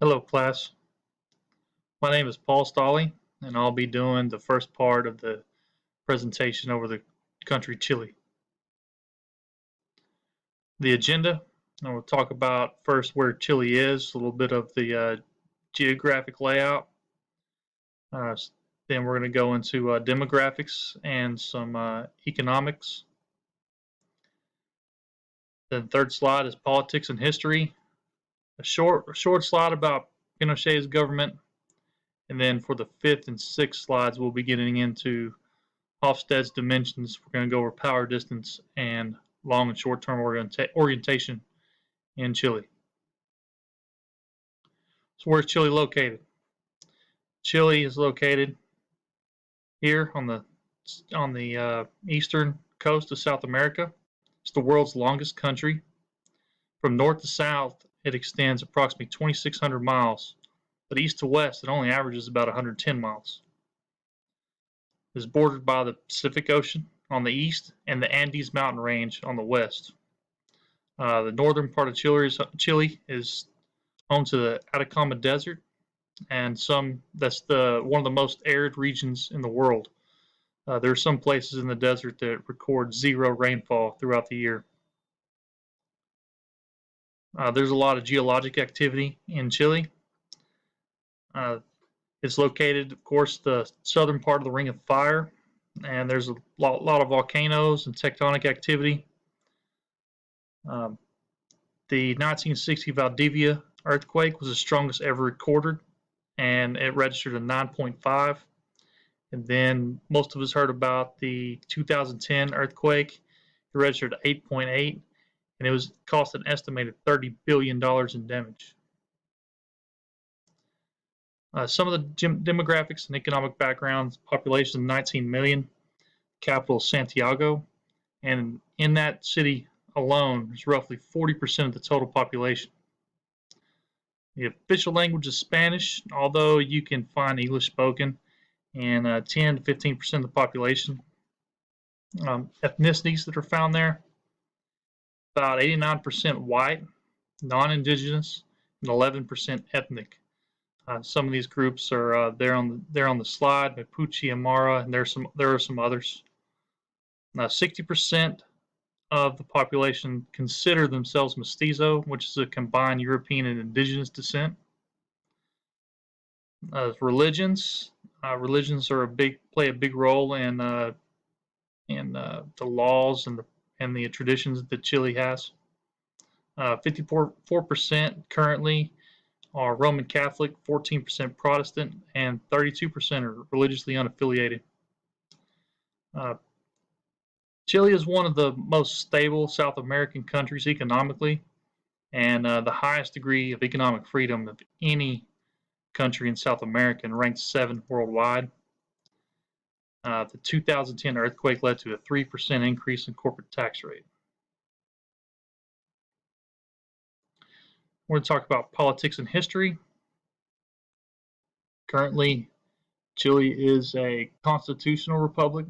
Hello, class. My name is Paul Stolley, and I'll be doing the first part of the presentation over the country Chile. The agenda, and we'll talk about first where Chile is, a little bit of the geographic layout. Then we're going to go into demographics and some economics. Then the third slide is politics and history. A short slide about Pinochet's government. And then for the fifth and sixth slides, we'll be getting into Hofstede's dimensions. We're going to go over power distance and long and short-term orientation in Chile. So where's Chile located? Chile is located here on the eastern coast of South America. It's the world's longest country. From north to south, it extends approximately 2,600 miles, but east to west, it only averages about 110 miles. It is bordered by the Pacific Ocean on the east and the Andes mountain range on the west. The northern part of Chile is home to the Atacama Desert, and that's one of the most arid regions in the world. There are some places in the desert that record zero rainfall throughout the year. There's a lot of geologic activity in Chile. It's located, of course, the southern part of the Ring of Fire, and there's a lot of volcanoes and tectonic activity. The 1960 Valdivia earthquake was the strongest ever recorded, and it registered a 9.5. And then most of us heard about the 2010 earthquake. It registered 8.8, and it cost an estimated $30 billion in damage. Some of the demographics and economic backgrounds: population 19 million, capital Santiago, and in that city alone is roughly 40% of the total population. The official language is Spanish, although you can find English spoken in 10 to 15% of the population. Ethnicities that are found there: about 89% white, non-indigenous, and 11% ethnic. Some of these groups are there on the slide: Mapuche, Aymara, and there are some others. 60% of the population consider themselves mestizo, which is a combined European and indigenous descent. Religions are play a big role in the laws and the traditions that Chile has. 54% currently are Roman Catholic, 14% Protestant, and 32% are religiously unaffiliated. Chile is one of the most stable South American countries economically, and the highest degree of economic freedom of any country in South America, and ranked 7th worldwide. The 2010 earthquake led to a 3% increase in corporate tax rate. We're going to talk about politics and history. Currently, Chile is a constitutional republic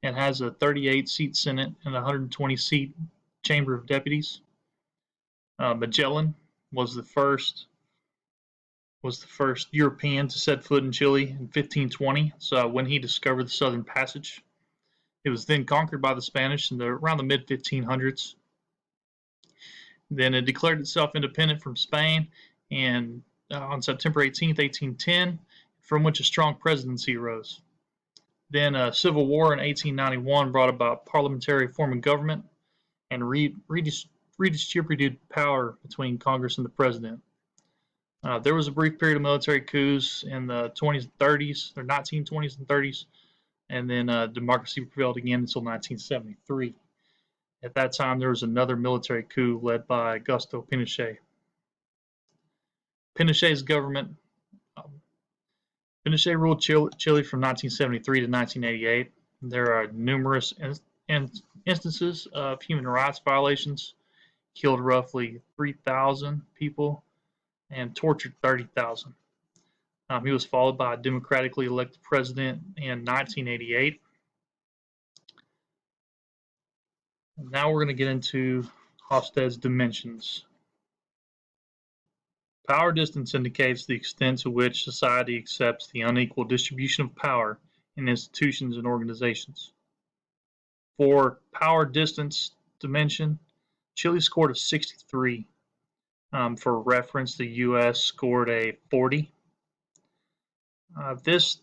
and has a 38-seat Senate and a 120-seat Chamber of Deputies. Magellan was the first European to set foot in Chile in 1520. So when he discovered the Southern Passage, it was then conquered by the Spanish around the mid-1500s. Then it declared itself independent from Spain on September 18, 1810, from which a strong presidency arose. Then a civil war in 1891 brought about parliamentary form of government and redistributed power between Congress and the president. There was a brief period of military coups in the 20s and 30s, or 1920s and 30s, and then democracy prevailed again until 1973. At that time, there was another military coup led by Augusto Pinochet. Pinochet's government. Pinochet ruled Chile from 1973 to 1988. There are numerous instances of human rights violations. Killed roughly 3,000 people and tortured 30,000. He was followed by a democratically elected president in 1988. Now we're going to get into Hofstede's dimensions. Power distance indicates the extent to which society accepts the unequal distribution of power in institutions and organizations. For power distance dimension, Chile scored a 63. For reference, the U.S. scored a 40. This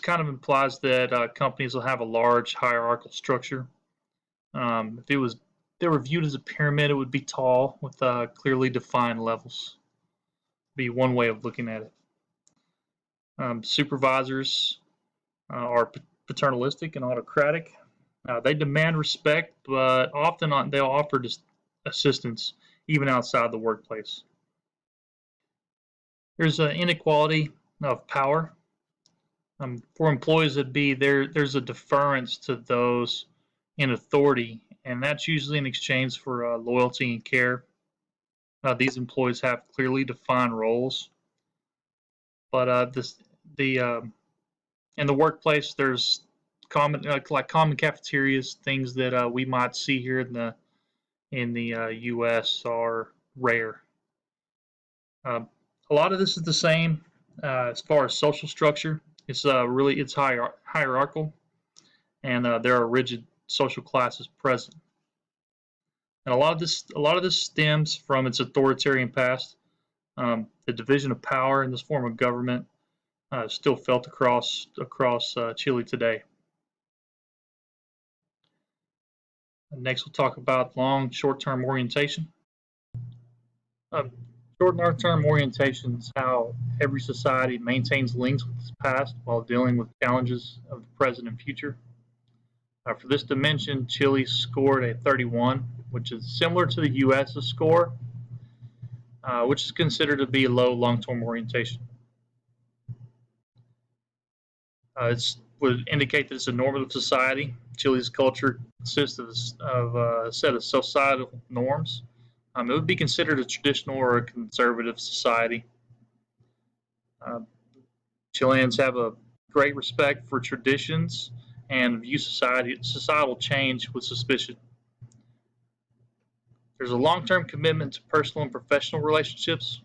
kind of implies that companies will have a large hierarchical structure. If they were viewed as a pyramid, it would be tall with clearly defined levels. Be one way of looking at it. Supervisors are paternalistic and autocratic. They demand respect, but often they'll offer assistance even outside the workplace. There's an inequality of power. For employees, there's a deference to those in authority, and that's usually in exchange for loyalty and care. These employees have clearly defined roles, but in the workplace, there's common like common cafeterias, things that we might see here in the U.S. are rare. A lot of this is the same as far as social structure. It's hierarchical, and there are rigid social classes present. And a lot of this stems from its authoritarian past. The division of power in this form of government is still felt across Chile today. And next, we'll talk about short-term orientation. Short and long-term orientation is how every society maintains links with its past while dealing with challenges of the present and future. For this dimension, Chile scored a 31, which is similar to the U.S.'s score, which is considered to be a low long-term orientation. It would indicate that it's a normative society. Chile's culture consists of a set of societal norms. It would be considered a traditional or a conservative society. Chileans have a great respect for traditions and view societal change with suspicion. There's a long-term commitment to personal and professional relationships,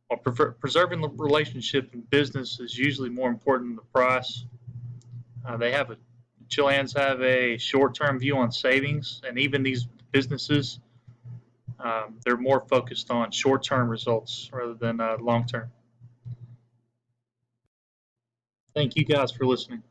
while preserving the relationship in business is usually more important than the price. Chileans have a short-term view on savings, and even these businesses, they're more focused on short-term results rather than long-term. Thank you guys for listening.